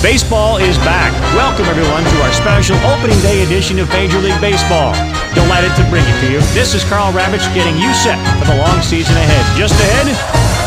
Baseball is back. Welcome, everyone, to our special opening day edition of Major League Baseball. Delighted to bring it to you. This is Carl Ravitch getting you set for the long season ahead. Just ahead,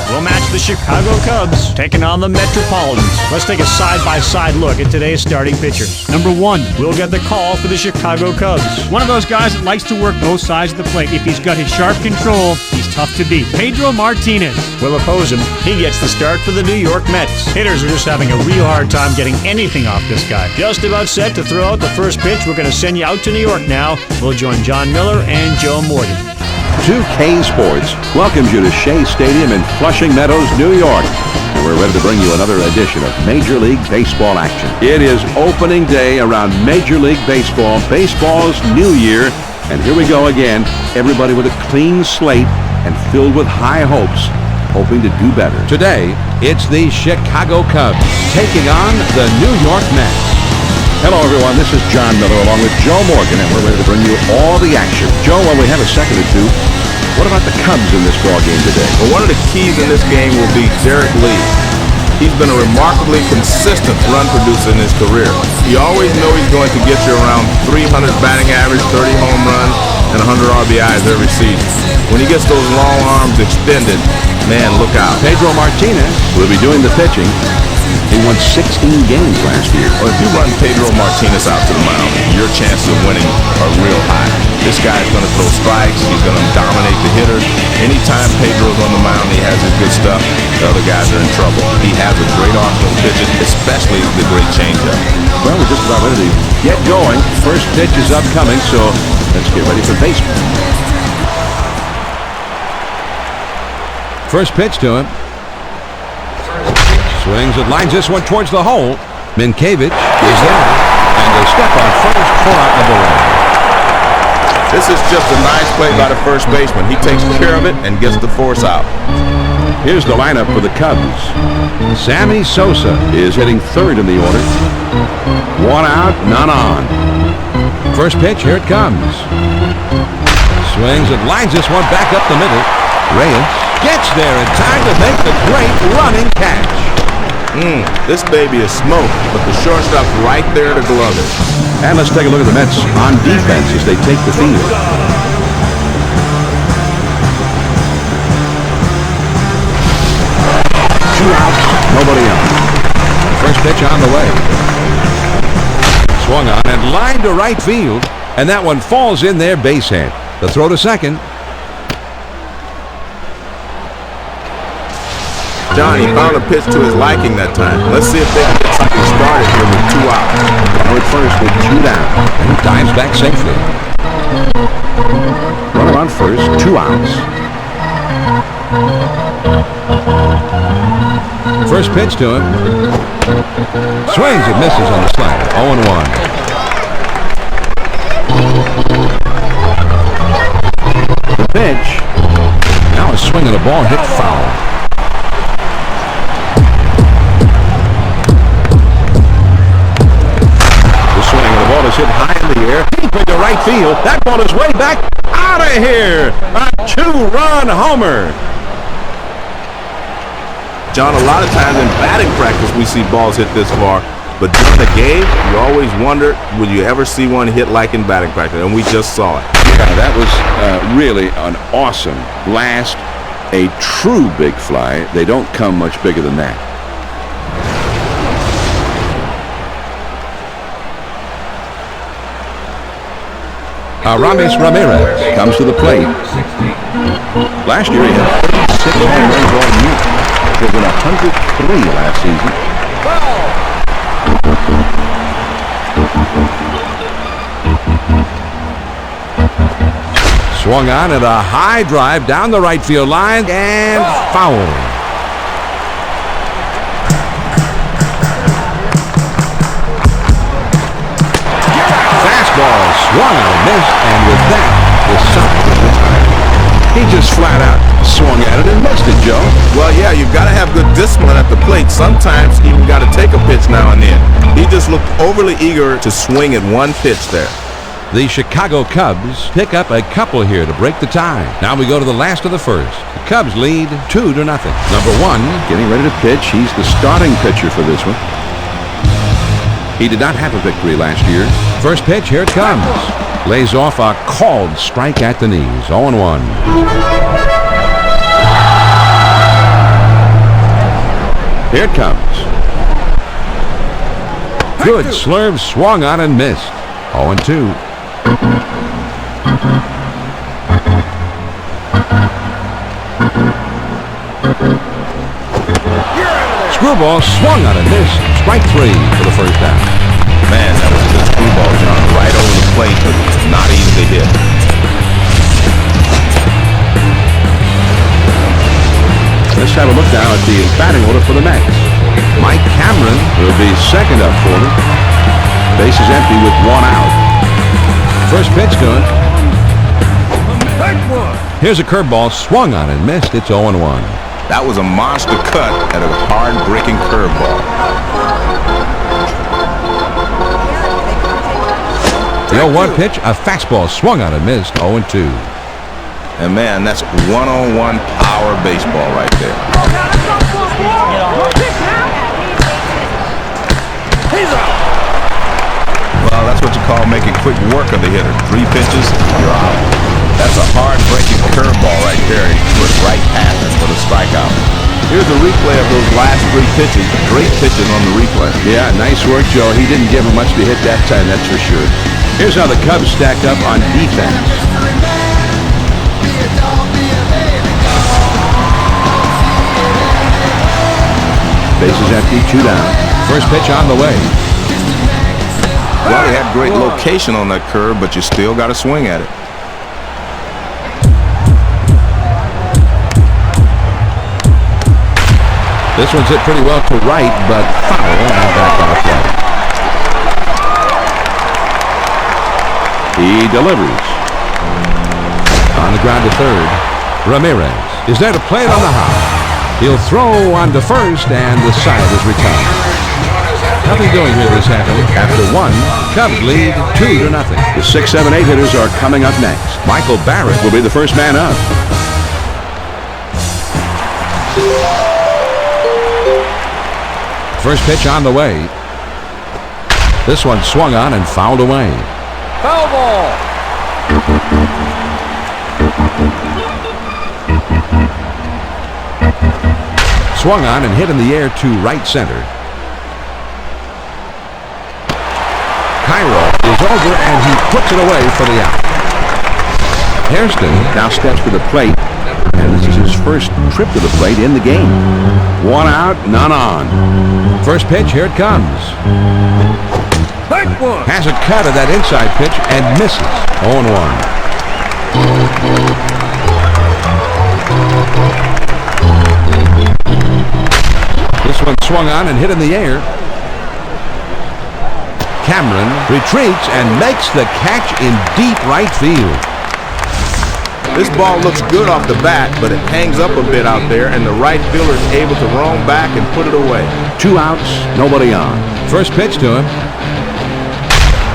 we'll match the Chicago Cubs taking on the Metropolitans. Let's take a side-by-side look at today's starting pitchers. Number 1, we'll get the call for the Chicago Cubs. One of those guys that likes to work both sides of the plate. If he's got his sharp control, he's tough to beat. Pedro Martinez will oppose him. He gets the start for the New York Mets. Hitters are just having a real hard time getting anything off this guy. Just about set to throw out the first pitch. We're going to send you out to New York now. We'll join John Miller and Joe Morgan. 2K Sports welcomes you to Shea Stadium in Flushing Meadows, New York. And we're ready to bring you another edition of Major League Baseball action. It is opening day around Major League Baseball, baseball's new year. And here we go again, everybody with a clean slate and filled with high hopes, hoping to do better. Today, it's the Chicago Cubs taking on the New York Mets. Hello, everyone. This is John Miller along with Joe Morgan, and we're ready to bring you all the action. Joe, while we have a second or two, what about the Cubs in this ball game today? Well, one of the keys in this game will be Derek Lee. He's been a remarkably consistent run producer in his career. You always know he's going to get you around 300 batting average, 30 home runs, and 100 RBIs every season. When he gets those long arms extended, man, look out. Pedro Martinez will be doing the pitching. He won 16 games last year. Well, if you run Pedro Martinez out to the mound, your chances of winning are real high. This guy's going to throw strikes. He's going to dominate the hitters. Anytime Pedro's on the mound, he has his good stuff. The other guys are in trouble. He has a great arsenal of pitches, especially the great changeup. Well, we're just about ready to get going. First pitch is upcoming, so let's get ready for baseball. First pitch to him. Swings and lines this one towards the hole. Minkiewicz is there, and they step on first for out number 1. This is just a nice play by the first baseman. He takes care of it and gets the force out. Here's the lineup for the Cubs. Sammy Sosa is hitting third in the order. 1 out, none on. First pitch, here it comes. Swings and lines this one back up the middle. Reyes gets there in time to make the great running catch. This baby is smoke, but the shortstop's right there to glove it. And let's take a look at the Mets on defense as they take the field. 2 outs, nobody on. First pitch on the way. Swung on and lined to right field, and that one falls in there base hit. The throw to second. John, he found a pitch to his liking that time. Let's see if they can get something started here with 2 outs. Runner at first with 2 down, and he dives back safely. Runner on first, 2 outs. First pitch to him. Swings and misses on the slider. 0-1. The pitch. Now a swing and a ball hit foul. The ball is hit high in the air, deep into right field. That ball is way back, out of here. A 2-run homer. John, a lot of times in batting practice we see balls hit this far, but during the game, you always wonder, will you ever see one hit like in batting practice? And we just saw it. Yeah, that was really an awesome blast. A true big fly. They don't come much bigger than that. Aramis Ramirez comes to the plate. Last year he had 36 home runs all year. There were 103 last season. Swung on at a high drive down the right field line and foul. Fastball swung on and missed, and with that, the side was retired. He just flat out swung at it and missed it, Joe. Well, yeah, you've got to have good discipline at the plate. Sometimes you even got to take a pitch now and then. He just looked overly eager to swing at one pitch there. The Chicago Cubs pick up a couple here to break the tie. Now we go to the last of the first. The Cubs lead 2-0. Number 1 getting ready to pitch. He's the starting pitcher for this one. He did not have a victory last year. First pitch, here it comes. Lays off a called strike at the knees. 0-1. Here it comes. Good slurve, swung on and missed. 0-2. Screwball swung on and missed. Strike 3 for the first down. Man, that was a good screwball, John. Right over the plate, but it's not easy to hit. Let's have a look now at the batting order for the Mets. Mike Cameron will be second up for them. Base is empty with 1 out. First pitch to him. Here's a curveball swung on and missed. It's 0-1. That was a monster cut at a hard-breaking curveball. The 0-1 pitch, a fastball swung on and missed. 0-2. And man, that's one-on-one power baseball right there. Well, that's what you call making quick work of the hitter. 3 pitches, you're out. That's a hard-breaking curveball right there. He threw it right past us for the strikeout. Here's a replay of those last 3 pitches. Great pitches on the replay. Yeah, nice work, Joe. He didn't give him much to hit that time, that's for sure. Here's how the Cubs stack up on defense. Base is empty, 2 down. First pitch on the way. Well, he had great location on that curve, but you still got to swing at it. This one's hit pretty well to right, but foul and back on the play. He delivers. On the ground to third. Ramirez is there to play it on the hop. He'll throw on to first, and the side is retired. Nothing doing here this afternoon. After 1, Cubs lead 2-0. The 6, 7, 8 hitters are coming up next. Michael Barrett will be the first man up. First pitch on the way. This one swung on and fouled away. Foul ball. Swung on and hit in the air to right center. Cairo is over and he puts it away for the out. Hairston now steps to the plate, and this is his first trip to the plate in the game. 1 out, none on. First pitch, here it comes. Has a cut of that inside pitch and misses. 0-1. This one swung on and hit in the air. Cameron retreats and makes the catch in deep right field. This ball looks good off the bat, but it hangs up a bit out there, and the right fielder is able to roam back and put it away. 2 outs, nobody on. First pitch to him.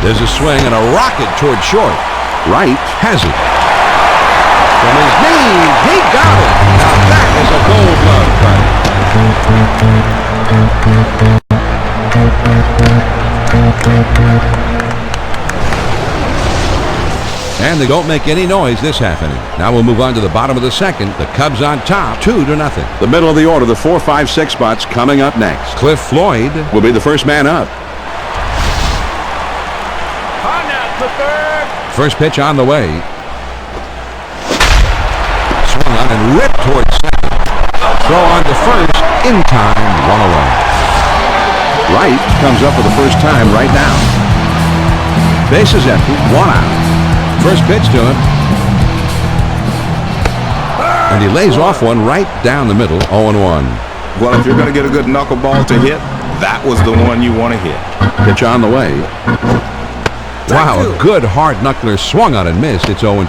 There's a swing and a rocket toward short. Right has it. From his knees, he got it. Now that is a gold glove play. And they don't make any noise this half inning. Now we'll move on to the bottom of the second. The Cubs on top, 2-0. The middle of the order, the 4, 5, 6 spots coming up next. Cliff Floyd will be the first man up. First pitch on the way. Swung on and ripped towards second. Throw on to first, in time, 1 away. Wright comes up for the first time right now. Base is empty, 1 out. First pitch to him. And he lays off one right down the middle, 0-1. Well, if you're going to get a good knuckleball to hit, that was the one you want to hit. Pitch on the way. Wow, a good hard knuckler swung on and missed. It's 0-2.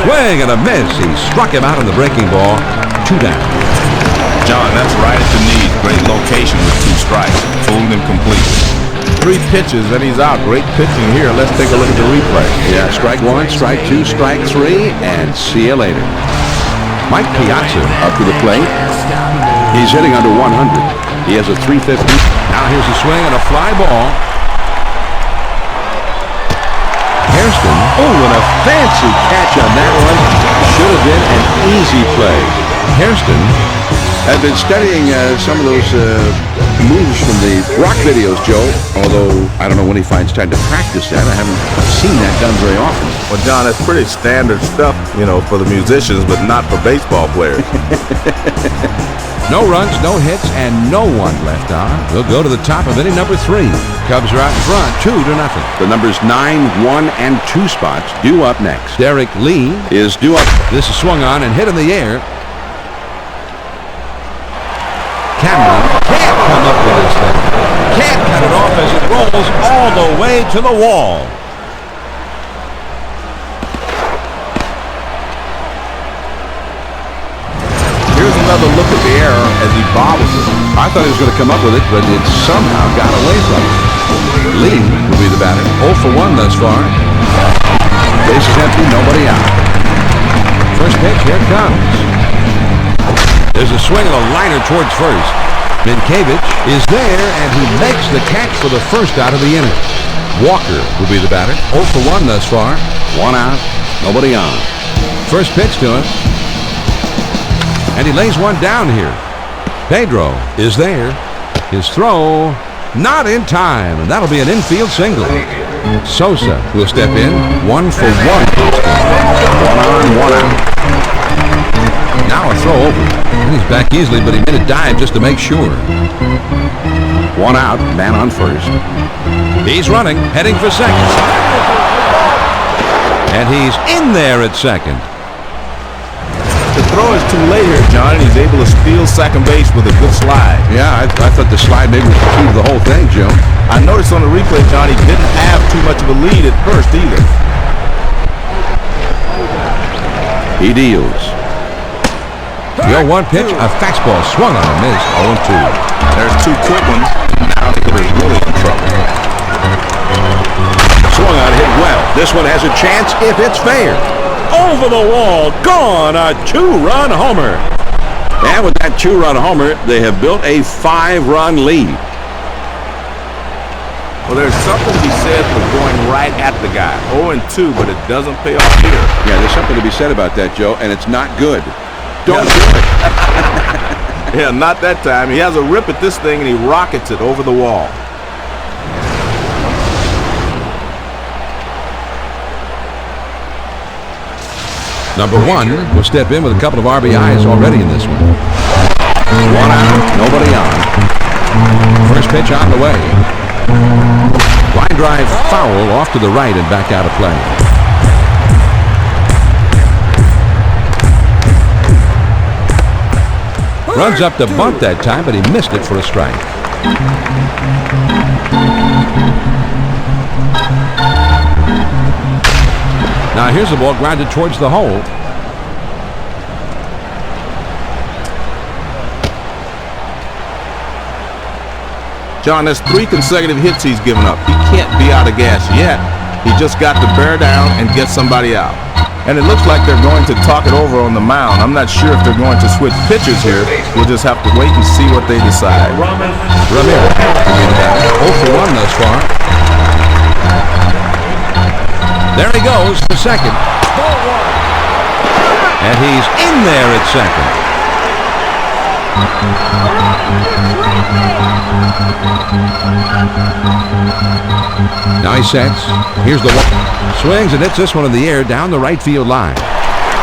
Swing and a miss. He struck him out on the breaking ball. 2 down. John, that's right at the knees. Great location with 2 strikes. Fooled him completely. 3 pitches and he's out. Great pitching here. Let's take a look at the replay. Yeah, strike 1, strike 2, strike 3, and see you later. Mike Piazza up to the plate. He's hitting under 100. He has a 350. Now here's a swing and a fly ball. Hairston, and a fancy catch on that one. Should have been an easy play. Hairston had been studying some of those moves from the rock videos, Joe, although I don't know when he finds time to practice that. I haven't seen that done very often. Well, John, that's pretty standard stuff, for the musicians, but not for baseball players. No runs, no hits, and no one left on. We'll go to the top of inning number 3. Cubs are out in front, 2-0. The numbers 9, 1, and 2 spots due up next. Derek Lee is due up. This is swung on and hit in the air. Cameron can't come up with this thing. Can't cut it off as it rolls all the way to the wall. Here's another look at the error as he bobbles it. I thought he was going to come up with it, but it somehow got away from him. Lee will be the batter. 0 for 1 thus far. Base is empty, nobody out. First pitch, here it comes. There's a swing of a liner towards first. Minkevich is there, and he makes the catch for the first out of the inning. Walker will be the batter. 0 for 1 thus far. 1 out, nobody on. First pitch to him. And he lays one down here. Pedro is there. His throw, not in time, and that'll be an infield single. Sosa will step in. 1 for 1. 1 on, 1 out. Now a throw over. And he's back easily, but he made a dive just to make sure. 1 out, man on first. He's running, heading for second. And he's in there at second. The throw is too late here, John, and he's able to steal second base with a good slide. Yeah, I thought the slide maybe was the key to the whole thing, Joe. I noticed on the replay, John, he didn't have too much of a lead at first either. He deals. The 0-1 pitch, a fastball swung on and missed. 0-2. There's 2 quick ones. Now the Clippers really in trouble. Swung on, hit well. This one has a chance if it's fair. Over the wall, gone, a 2-run homer. And with that 2-run homer, they have built a 5-run lead. Well, there's something to be said for going right at the guy. 0-2, but it doesn't pay off here. Yeah, there's something to be said about that, Joe, and it's not good. Don't do it. Yeah, not that time. He has a rip at this thing, and he rockets it over the wall. Number 1 will step in with a couple of RBIs already in this one. 1 out, nobody on. First pitch on the way. Line drive foul off to the right and back out of play. Runs up to bunt that time, but he missed it for a strike. Now here's the ball grounded towards the hole. John, there's 3 consecutive hits he's given up. He can't be out of gas yet. He just got to bear down and get somebody out. And it looks like they're going to talk it over on the mound. I'm not sure if they're going to switch pitchers here. We'll just have to wait and see what they decide. Ramirez, 0 for 1 thus far. There he goes to second. And he's in there at second. Now he sets. Here's the one. Swings and hits this one in the air down the right field line.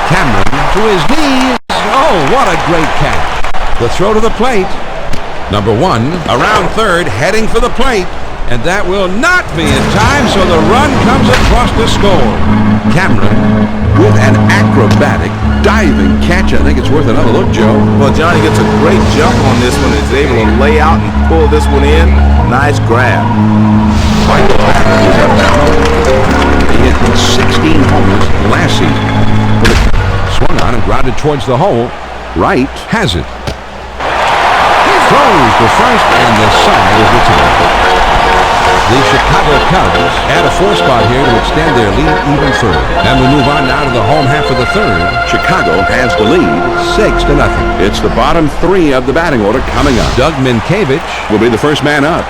Cameron to his knees. Oh, what a great catch. The throw to the plate. Number 1 around third, heading for the plate. And that will not be in time, so the run comes across to score. Cameron with an acrobatic diving catch. I think it's worth another look, Joe. Well, Johnny gets a great jump on this one. He's able to lay out and pull this one in. Nice grab. Michael is up now. He hit 16 homers last season. Swung on and grounded towards the hole. Right has it. Throws to first, and the side is returned. The Chicago Cubs add a 4 spot here to extend their lead even further. And we move on now to the home half of the third. Chicago has the lead 6-0. It's the bottom 3 of the batting order coming up. Doug Minkiewicz will be the first man up.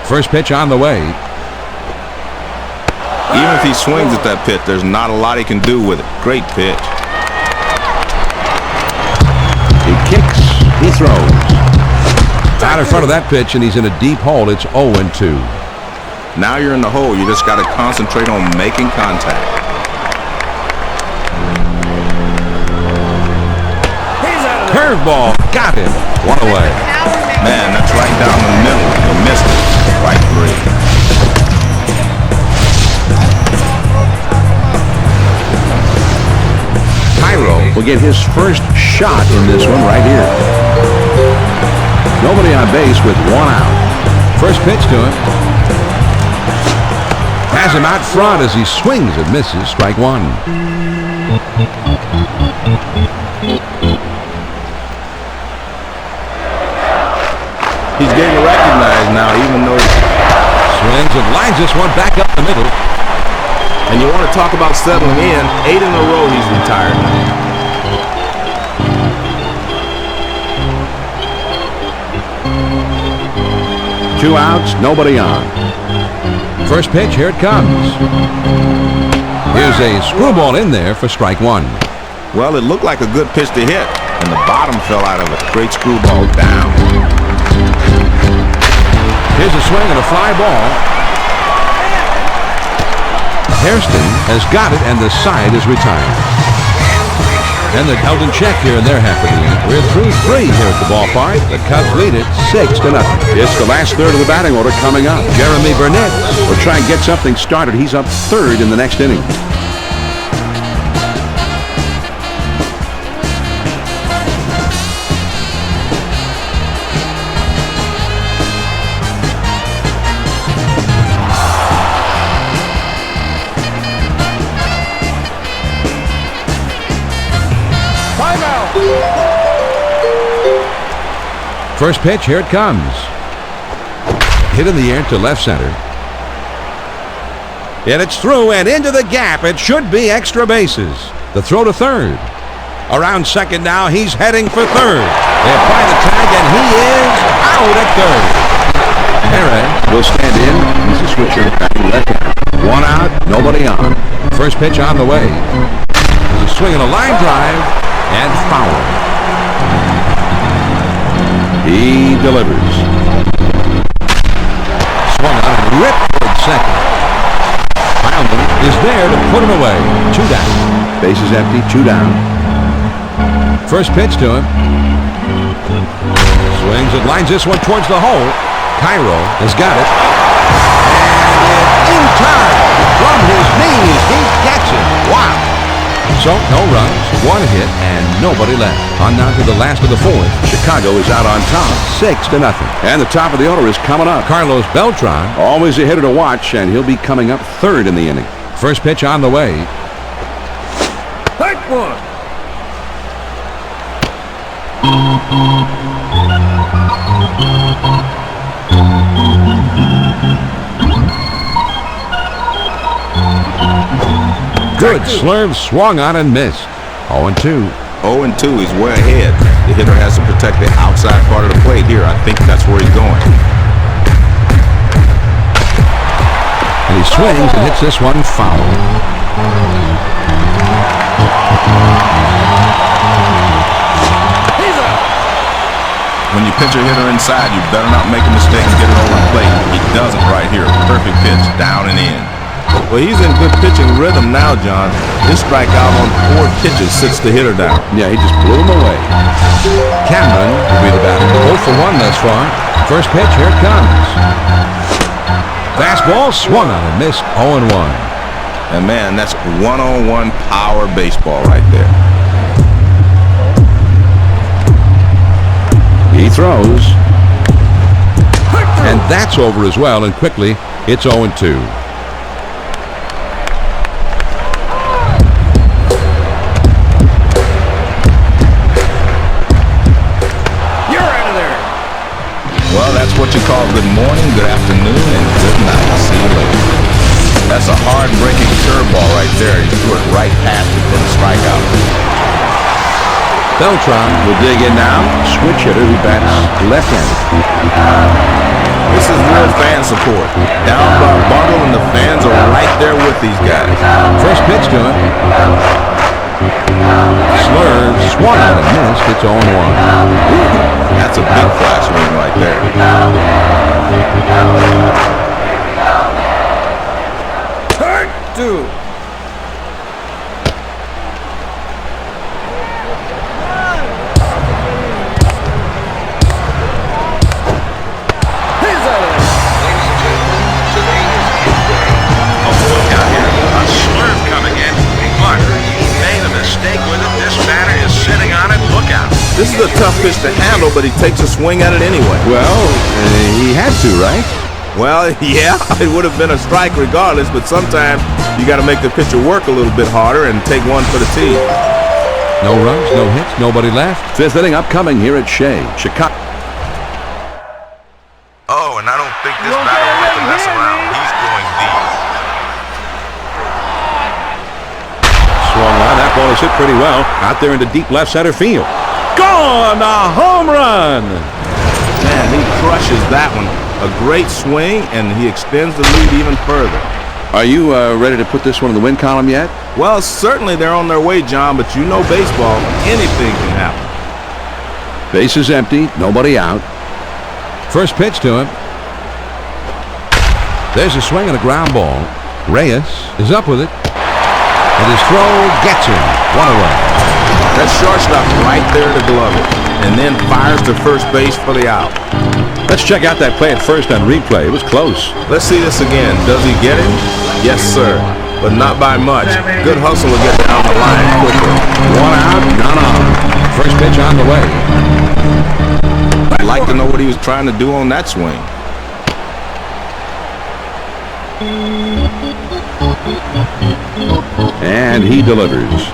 First pitch on the way. Even if he swings at that pitch, there's not a lot he can do with it. Great pitch. He kicks, he throws. Out in front of that pitch, and he's in a deep hole. It's 0-2. Now you're in the hole. You just got to concentrate on making contact. Curveball, got him. One away. Man, that's right down the middle. He missed it. Right 3. Cairo will get his first shot in this one right here. Nobody on base with 1 out. First pitch to him. Has him out front as he swings and misses. Strike 1. He's getting recognized now, even though swings and lines this one back up the middle. And you want to talk about settling in. 8 in a row he's retired now. 2 outs, nobody on. First pitch, here it comes. Here's a screwball in there for strike 1. Well, it looked like a good pitch to hit, and the bottom fell out of it. Great screwball down. Here's a swing and a fly ball. Hairston has got it, and the side is retired. And they're held in check here in their half of the inning. We're through 3 here at the ballpark. The Cubs lead it 6-0. It's the last third of the batting order coming up. Jeremy Burnett will try and get something started. He's up 3rd in the next inning. First pitch, here it comes. Hit in the air to left center. And it's through and into the gap. It should be extra bases. The throw to third. Around second now, he's heading for third. They apply the tag, and he is out at third. Perez will stand in. He's a switcher batting left hand. 1 out, nobody on. First pitch on the way. There's a swing and a line drive, and foul. He delivers. Swung on and ripped toward second. Heilman is there to put him away. 2 down. Bases empty, 2 down. First pitch to him. Swings and lines this one towards the hole. Cairo has got it. And in time. From his knees, he gets it. Wow. So, no runs, 1 hit, and nobody left. On now to the last of the 4th. Chicago is out on top, 6-0. And the top of the order is coming up. Carlos Beltran, always a hitter to watch, and he'll be coming up 3rd in the inning. First pitch on the way. Take 1. Good. Slurve swung on and missed. 0-2. 0-2, he's way ahead. The hitter has to protect the outside part of the plate here. I think that's where he's going. And he swings and hits this one foul. When you pitch a hitter inside, you better not make a mistake and get it over the plate. He doesn't right here. Perfect pitch, down and in. Well, he's in good pitching rhythm now, John. This strikeout on 4 pitches sits the hitter down. Yeah, he just blew him away. Cameron will be the batter. 0 for 1 thus far. First pitch, here it comes. Fastball swung on and missed. 0-1. And man, that's one-on-one power baseball right there. He throws. And that's over as well, and quickly, it's 0-2. good morning, good afternoon, and good night. See you later. That's a hard-breaking curveball right there. He threw it right past it for the strikeout. Beltran will dig in now. Switch hitter who bats left-handed. This is real fan support. Down by Bungle, and the fans are right there with these guys. First pitch to him. Slurve swung on and missed. It's 0-1. That's a big fly swing right there. Turn two. This is a tough pitch to handle, but he takes a swing at it anyway. Well, he had to, right? Well, yeah, it would have been a strike regardless, but sometimes you got to make the pitcher work a little bit harder and take one for the team. No runs, no hits, nobody left. Fifth inning upcoming here at Shea. Chicago. Oh, and I don't think this batter wants to mess around. He's going deep. Swung on. That ball is hit pretty well. Out there into deep left center field. Gone! A home run! Man, he crushes that one. A great swing, and he extends the lead even further. Are you ready to put this one in the win column yet? Well, certainly they're on their way, John, but you know baseball, anything can happen. Base is empty, nobody out. First pitch to him. There's a swing and a ground ball. Reyes is up with it. And his throw gets him. 1 away. That shortstop right there to glove it, and then fires to first base for the out. Let's check out that play at first on replay. It was close. Let's see this again. Does he get it? Yes, sir, but not by much. Good hustle to get down the line quickly. 1 out, none on. First pitch on the way. I'd like to know what he was trying to do on that swing. And he delivers.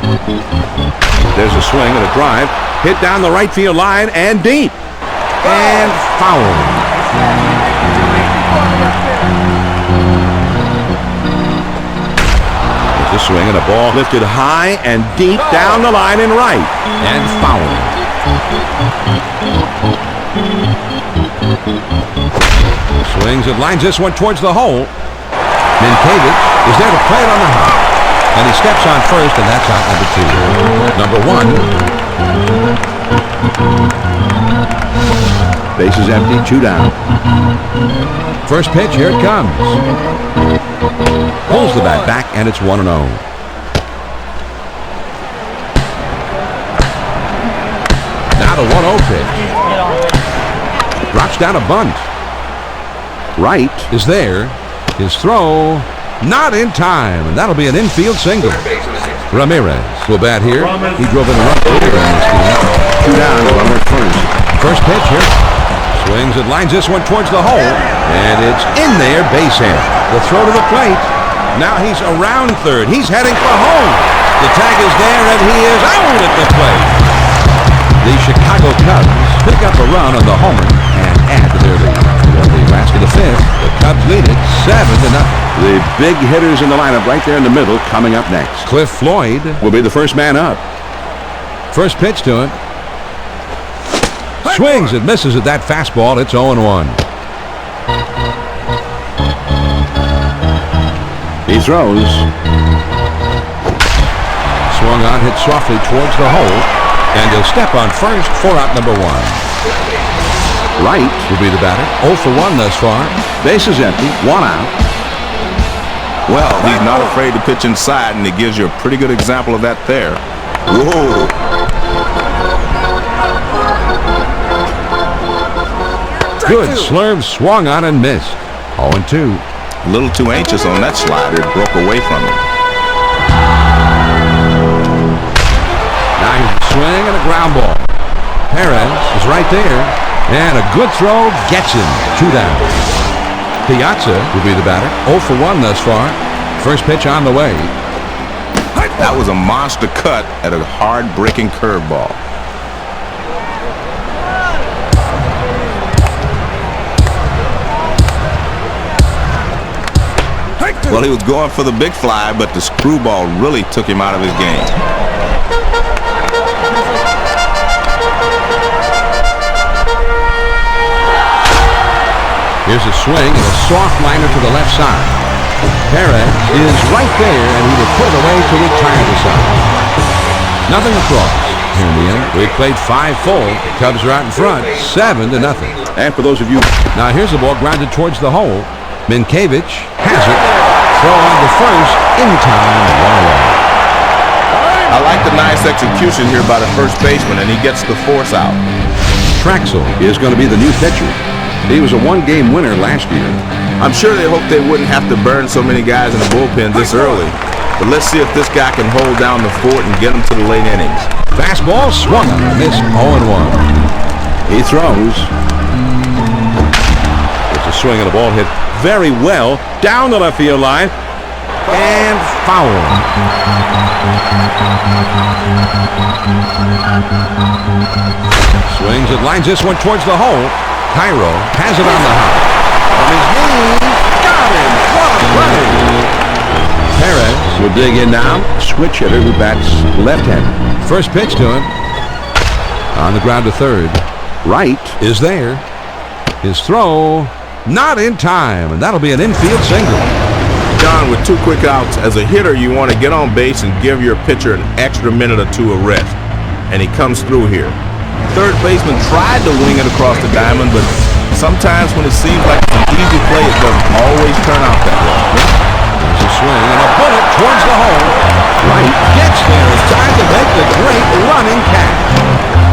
There's a swing and a drive. Hit down the right field line and deep. And foul. There's a swing and a ball lifted high and deep down the line and right. And foul. Swings and lines this one towards the hole. Minkevich is there to play it on the hop. And he steps on first, and that's out number 2. Number 1. Base is empty, 2 down. First pitch, here it comes. Pulls the bat back, and it's 1-0. Now the 1-0 pitch. Drops down a bunt. Right is there. His throw, not in time, and that'll be an infield single. Ramirez will bat here. He drove in a run earlier in this game. 2 down, runner at first. First pitch here. Swings and lines this one towards the hole, and it's in there, base hit. The throw to the plate. Now he's around third. He's heading for home. The tag is there, and he is out at the plate. The Chicago Cubs pick up a run on the homer and add to their lead. The last of the fifth, the Cubs lead it 7-0. The big hitters in the lineup right there in the middle coming up next. Cliff Floyd will be the first man up. First pitch to him. Swings and misses at that fastball. It's 0-1. He throws. Swung on, hit softly towards the hole. And he'll step on first for out number 1. Right will be the batter. 0 for 1 thus far. Base is empty. 1 out. Well, he's not afraid to pitch inside, and he gives you a pretty good example of that there. Whoa. Good Slurve swung on and missed. 0-2. A little too anxious on that slider. It broke away from him. Now he's a swing and a ground ball. Perez is right there. And a good throw gets him. 2 down. Piazza will be the batter. 0 for 1 thus far. First pitch on the way. That was a monster cut at a hard-breaking curveball. Well, he was going for the big fly, but the screwball really took him out of his game. Here's a swing and a soft liner to the left side. Perez is right there, and he will put it away to retire the side. Nothing across. Here in the end, we played 5 full. The Cubs are out in front, 7-0. And for those of you... Now here's the ball grounded towards the hole. Minkiewicz has it. Throw on the first, in time, 1 away. I like the nice execution here by the first baseman, and he gets the force out. Traxel is going to be the new pitcher. He was a 1-game winner last year. I'm sure they hoped they wouldn't have to burn so many guys in the bullpen this early. But let's see if this guy can hold down the fort and get him to the late innings. Fastball swung on and missed 0-1. He throws. It's a swing and a ball hit very well down the left field line. And foul. Swings and lines this one towards the hole. Cairo has it on the hop. From his knee, got him. What a play! Perez will dig in now. Switch hitter who bats left-handed. First pitch to him. On the ground to third. Right is there. His throw not in time, and that'll be an infield single. John, with 2 quick outs, as a hitter, you want to get on base and give your pitcher an extra minute or 2 of rest. And he comes through here. Third baseman tried to wing it across the diamond, but sometimes when it seems like it's an easy play, it doesn't always turn out that way. There's a swing and a bullet towards the hole. Right gets there. It's time to make the great running catch.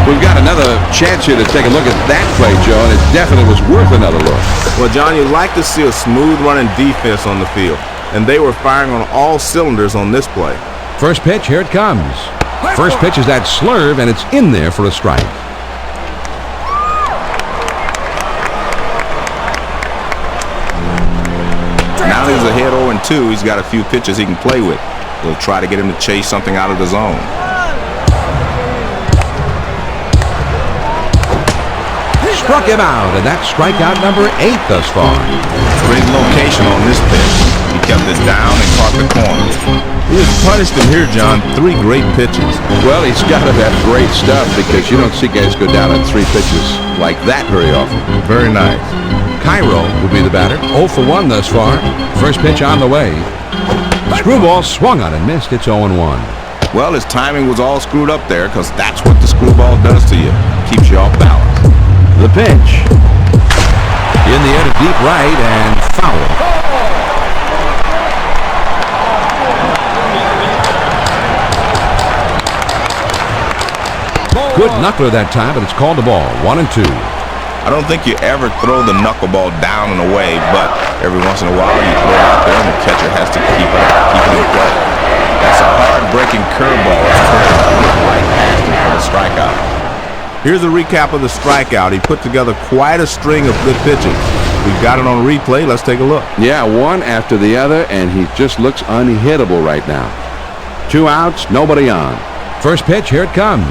We've got another chance here to take a look at that play, Joe, and it definitely was worth another look. Well, John, you'd like to see a smooth running defense on the field, and they were firing on all cylinders on this play. First pitch, here it comes. First pitch is that Slurve, and it's in there for a strike. Now he's ahead 0-2. He's got a few pitches he can play with. He'll try to get him to chase something out of the zone. Struck him out, and that's strikeout number 8 thus far. Great location on this pitch. He kept this down and caught the corners. He has punished him here, John. 3 great pitches. Well, he's got to have great stuff because you don't see guys go down on 3 pitches like that very often. Very nice. Cairo will be the batter. 0 for 1 thus far. First pitch on the way. Screwball swung on and missed. It's 0-1. Well, his timing was all screwed up there because that's what the screwball does to you. Keeps you off balance. The pitch. In the air to deep right and foul. Good knuckler that time, but it's called a ball. 1-2. I don't think you ever throw the knuckleball down and away, but every once in a while you throw it out there and the catcher has to keep it in play. That's a hard-breaking curveball. It's right past him for the strikeout. Here's a recap of the strikeout. He put together quite a string of good pitches. We've got it on replay. Let's take a look. Yeah, one after the other, and he just looks unhittable right now. 2 outs, nobody on. First pitch, here it comes.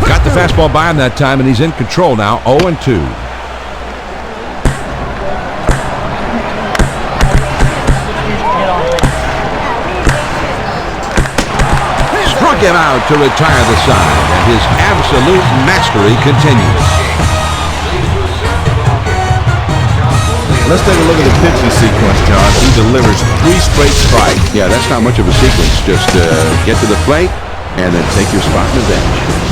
Got the fastball by him that time, and he's in control now. 0-2. Struck him out to retire the side, and his absolute mastery continues. Let's take a look at the pitching sequence, John. He delivers 3 straight strikes. Yeah, that's not much of a sequence. Just get to the plate and then take your spot in the bench.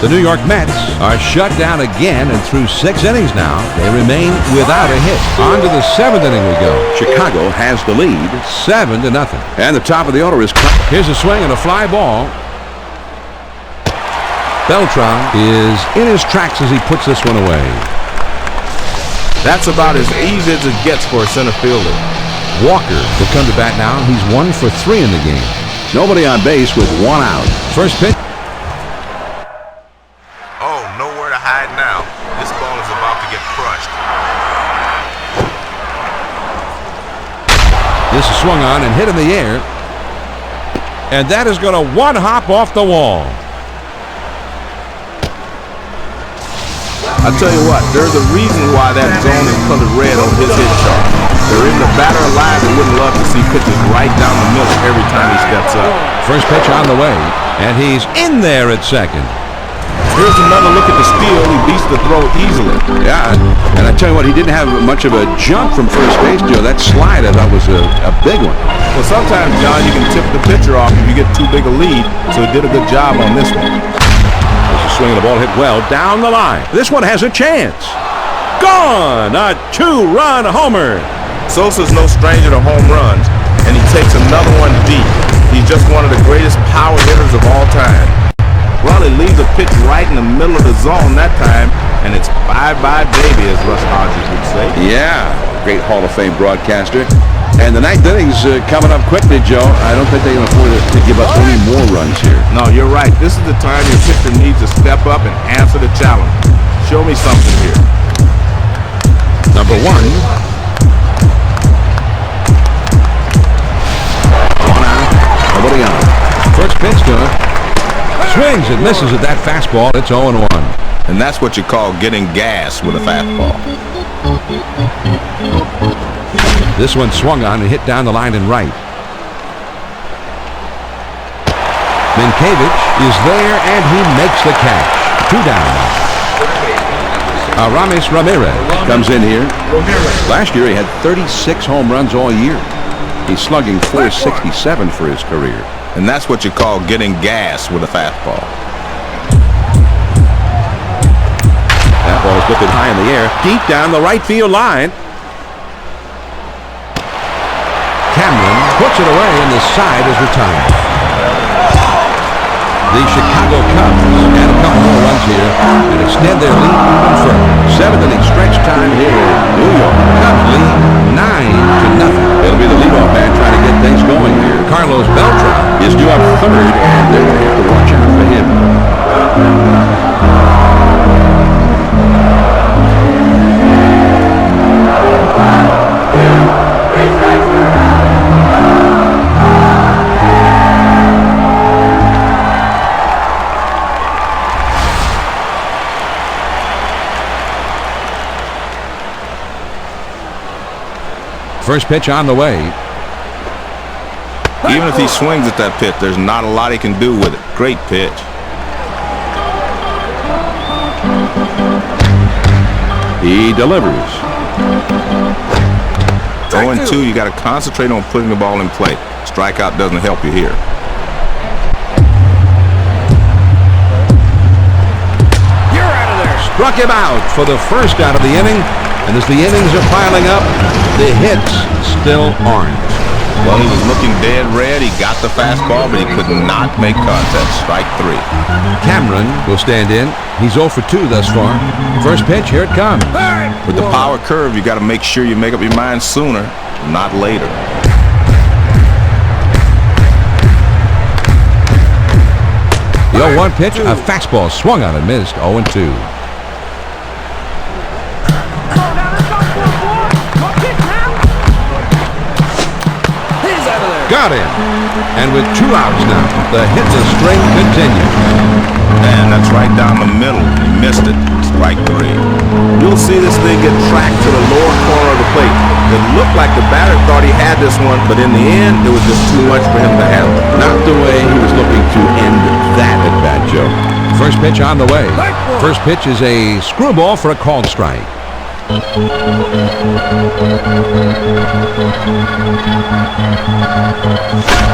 The New York Mets are shut down again, and through 6 innings now, they remain without a hit. On to the 7th inning we go. Chicago has the lead, 7-0. And the top of the order is... Here's a swing and a fly ball. Beltran is in his tracks as he puts this one away. That's about as easy as it gets for a center fielder. Walker will come to bat now. He's 1 for 3 in the game. Nobody on base with 1 out. First pitch. Oh, nowhere to hide now. This ball is about to get crushed. This is swung on and hit in the air. And that is going to one hop off the wall. I tell you what, there's a reason why that zone is colored red on his hit chart. There isn't a batter alive that wouldn't love to see pitches right down the middle every time he steps up. First pitch on the way, and he's in there at second. Here's another look at the steal. He beats the throw easily. Yeah, and I tell you what, he didn't have much of a jump from first base, Joe. That slide, I thought, was a big one. Well, sometimes, John, you can tip the pitcher off if you get too big a lead, so he did a good job on this one. Swing of the ball hit well down the line. This one has a chance. Gone! A two-run homer. Sosa's no stranger to home runs, and he takes another one deep. He's just one of the greatest power hitters of all time. Well, he leaves a pitch right in the middle of the zone that time, and it's bye-bye baby, as Russ Hodges would say. Yeah, great Hall of Fame broadcaster. And the ninth inning's coming up quickly, Joe. I don't think they can afford to give up any more runs here. No, you're right. This is the time your pitcher needs to step up and answer the challenge. Show me something here. Number one. One out. Nobody on. First pitch to him. Swings and misses at that fastball. It's 0-1. And that's what you call getting gas with a fastball. This one swung on and hit down the line and right. Minkiewicz is there, and he makes the catch. Two down. Aramis Ramirez comes in here. Last year he had 36 home runs all year. He's slugging .467 for his career. And that's what you call getting gas with a fastball. That ball is lifted high in the air, deep down the right field line. Cameron puts it away, and the side is retired. The Chicago Cubs add a couple more runs here and extend their lead even further. Seventh inning stretch time here in New York. Cubs lead 9-0. It'll be the leadoff man trying to get things going here. Carlos Beltran is due up third, and they're going to have to watch out for him. First pitch on the way. Even if he swings at that pitch, there's not a lot he can do with it. Great pitch. He delivers. 0-2, you got to concentrate on putting the ball in play. Strikeout doesn't help you here. You're out of there. Struck him out for the first out of the inning. And as the innings are piling up, the hits still aren't. Well, he was looking dead red. He got the fastball, but he could not make contact. Strike three. Cameron will stand in. He's 0 for 2 thus far. First pitch, here it comes. With the power curve, you got to make sure you make up your mind sooner, not later. The 0-1 pitch, a fastball swung on and missed. 0-2. Got him. And with 2 outs now, the hit-the string continues. And that's right down the middle. He missed it. Strike three. You'll see this thing get tracked to the lower corner of the plate. It looked like the batter thought he had this one, but in the end, it was just too much for him to handle. Not the way he was looking to end that at bat, Joe. First pitch on the way. First pitch is a screwball for a called strike.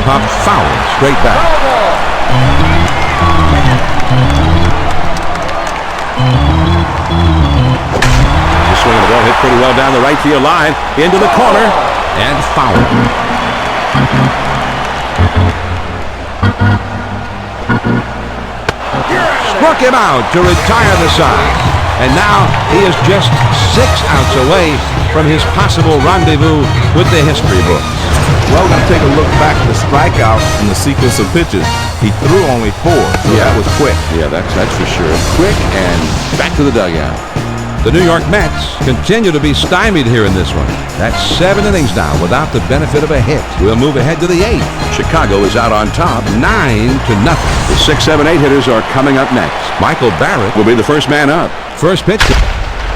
Pop foul, straight back. The swing of the ball hit pretty well down the right field line, into the corner, and foul. Struck him out to retire the side. And now he is just 6 outs away from his possible rendezvous with the history book. Well, we're going to take a look back at the strikeout in the sequence of pitches. He threw only 4, so that was quick. Yeah, that's for sure. Quick and back to the dugout. The New York Mets continue to be stymied here in this one. That's 7 innings now without the benefit of a hit. We'll move ahead to the 8th. Chicago is out on top, 9-0. The 6, 7, 8 hitters are coming up next. Michael Barrett will be the first man up. First pitch,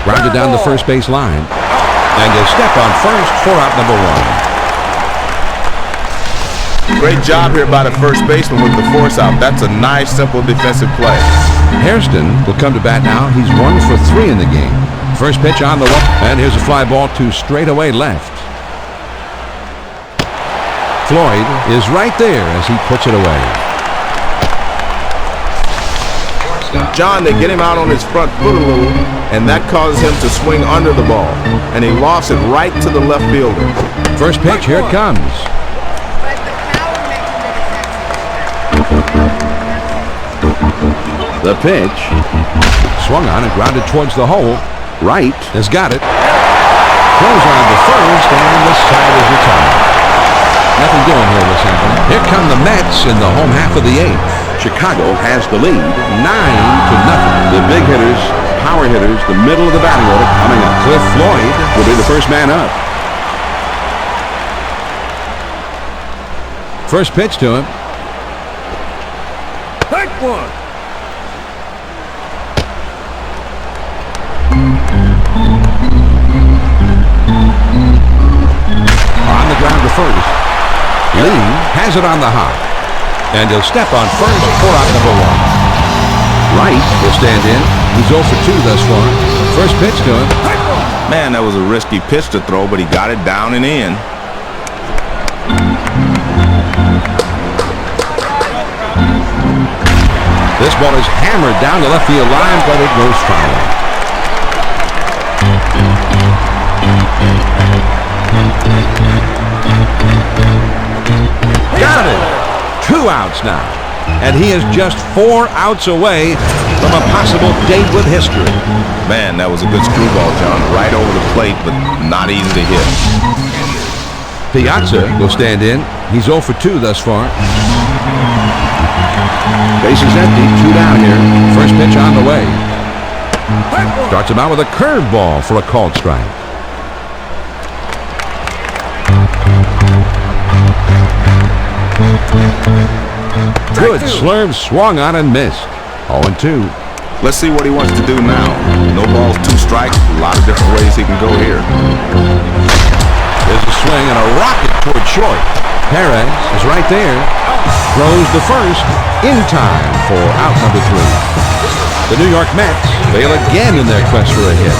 grounded down the first base line. And a step on first for out number 1. Great job here by the first baseman with the force out. That's a nice, simple defensive play. Hairston will come to bat now. He's 1 for 3 in the game. First pitch on the wall, and here's a fly ball to straightaway left. Floyd is right there as he puts it away. John, they get him out on his front foot a little, and that causes him to swing under the ball, and he lofts it right to the left fielder. First pitch, here it comes. The pitch, swung on and grounded towards the hole. Right has got it. Throws on the first, and the side is retired. Nothing doing here this inning. Here come the Mets in the home half of the 8th. Chicago has the lead, 9-0. The big hitters, power hitters, the middle of the batting order coming up. Cliff Floyd will be the first man up. First pitch to him. Take one. On the ground to first. Lee has it on the hop. And he'll step on first for out number 1. Wright will stand in. He's 0 for 2 thus far. First pitch to him. Man, that was a risky pitch to throw, but he got it down and in. This ball is hammered down the left field line, but it goes foul. Got it! 2 outs now. And he is just 4 outs away from a possible date with history. Man, that was a good screwball, John. Right over the plate, but not easy to hit. Piazza will stand in. He's 0 for 2 thus far. Base is empty, 2 down here. First pitch on the way. Starts him out with a curveball for a called strike. Good slurve, swung on and missed. 0-2. Let's see what he wants to do now. No balls, 2 strikes. A lot of different ways he can go here. There's a swing and a rocket toward short. Perez is right there. Throws the first in time for out number 3. The New York Mets fail again in their quest for a hit.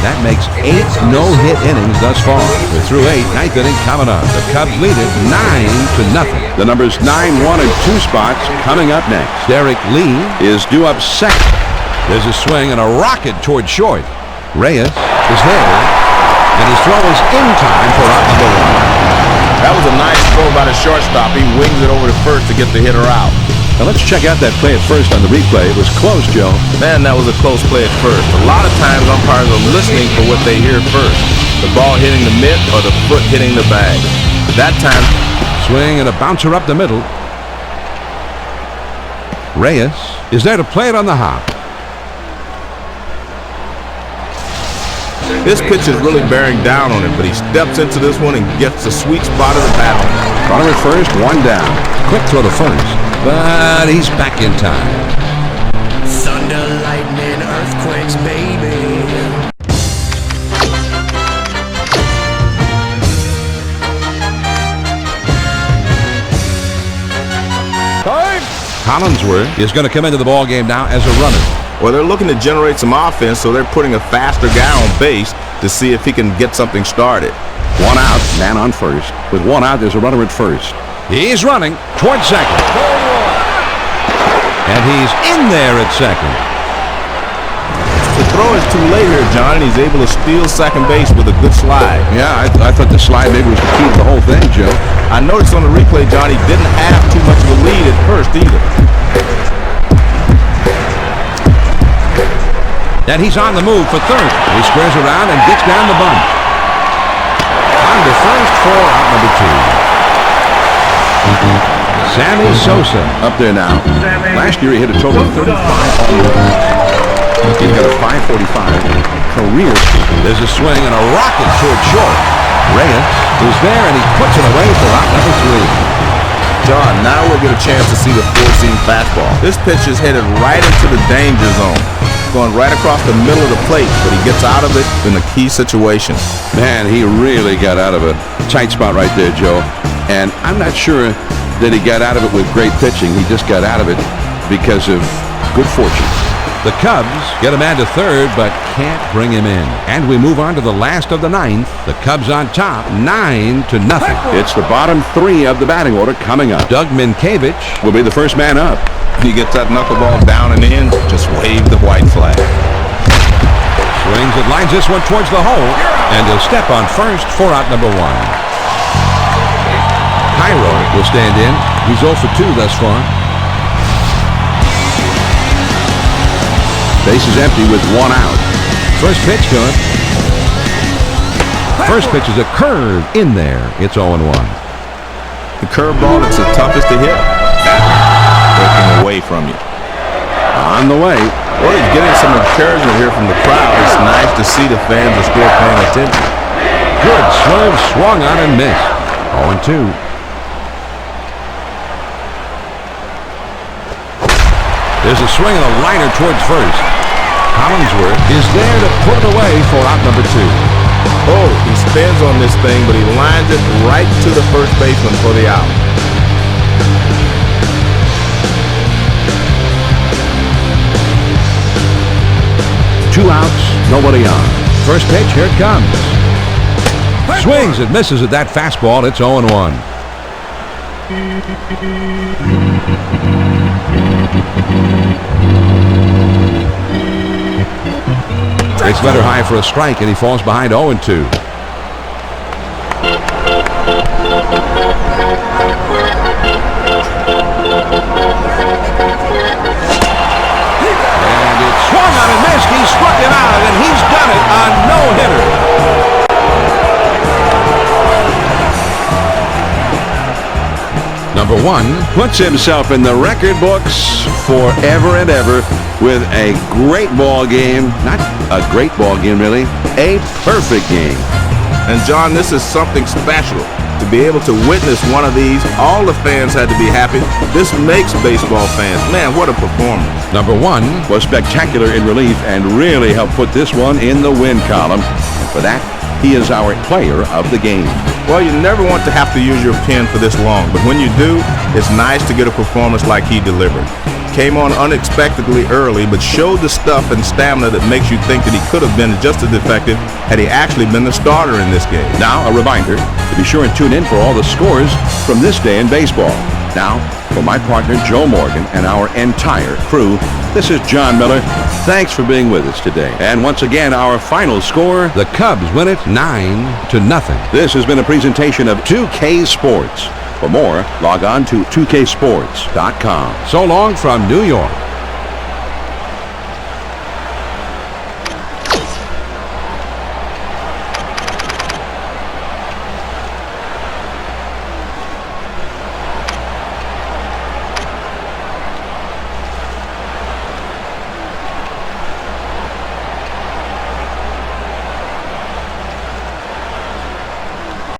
That makes 8 no-hit innings thus far. They're through 8, 9th inning coming up. The Cubs lead it 9-0. The numbers 9, 1, and 2 spots coming up next. Derek Lee is due up second. There's a swing and a rocket toward short. Reyes is there, and his throw is in time for out number 1. That was a nice throw by the shortstop. He wings it over to first to get the hitter out. Now let's check out that play at first on the replay. It was close, Joe. Man, that was a close play at first. A lot of times umpires are listening for what they hear first. The ball hitting the mitt or the foot hitting the bag. That time, swing and a bouncer up the middle. Reyes is there to play it on the hop. this pitch is really bearing down on him, but he steps into this one and gets the sweet spot of the battle. Runner at first, 1 down. Quick throw to first, but he's back in time. Thunder, lightning, earthquakes, baby. Collinsworth is going to come into the ball game now as a runner. Well, they're looking to generate some offense, so they're putting a faster guy on base to see if he can get something started. 1 out, man on first. With 1 out, there's a runner at first. He's running towards second. And he's in there at second. The throw is too late here, John, and he's able to steal second base with a good slide. Yeah, I thought the slide maybe was the key to the whole thing, Joe. I noticed on the replay, John, he didn't have too much of a lead at first either. And he's on the move for third. He squares around and gets down the bunt. On to first for out number 2. Sammy Sosa up there now. Last year he hit a total of 35 home runs. He got a 545 career. There's a swing and a rocket toward short. Reyes is there, and he puts it away for out number 3. John, now we'll get a chance to see the four-seam fastball. This pitch is headed right into the danger zone, going right across the middle of the plate, but he gets out of it in the key situation. Man, he really got out of a tight spot right there, Joe. And I'm not sure that he got out of it with great pitching. He just got out of it because of good fortune. The Cubs get a man to third, but can't bring him in. And we move on to the last of the ninth. The Cubs on top, 9-0. It's the bottom 3 of the batting order coming up. Doug Minkiewicz will be the first man up. He gets that knuckleball down and in, just wave the white flag. Swings it, lines this one towards the hole, and he'll step on first for out number 1. Cairo will stand in. He's 0 for 2 thus far. Base is empty with 1 out. First pitch to him. First pitch is a curve in there. It's 0-1. The curveball that's the toughest to hit. Breaking away from you. On the way. Well, he's getting some encouragement here from the crowd. It's nice to see the fans are still paying attention. Good Slurve swung on and missed. 0-2. There's a swing and a liner towards first. Collinsworth is there to put it away for out number 2. Oh, he spins on this thing, but he lines it right to the first baseman for the out. Two outs, nobody on. First pitch, here it comes. Swings and misses at that fastball. It's 0-1. It's better high for a strike, and he falls behind 0-2. And it swung on and missed. He struck it out, and he's done it on no-hitter. Number 1 puts himself in the record books forever and ever with a great ball game. Not a great ball game, really. A perfect game. And, John, this is something special. To be able to witness one of these, all the fans had to be happy. This makes baseball fans. Man, what a performance. Number 1 was spectacular in relief and really helped put this one in the win column. And for that, he is our player of the game. Well, you never want to have to use your pen for this long, but when you do, it's nice to get a performance like he delivered. Came on unexpectedly early, but showed the stuff and stamina that makes you think that he could have been just as effective had he actually been the starter in this game. Now, a reminder to be sure and tune in for all the scores from this day in baseball. Now, for my partner Joe Morgan and our entire crew, this is John Miller. Thanks for being with us today. And once again, our final score, the Cubs win it 9-0. This has been a presentation of 2K Sports. For more, log on to 2ksports.com. So long from New York.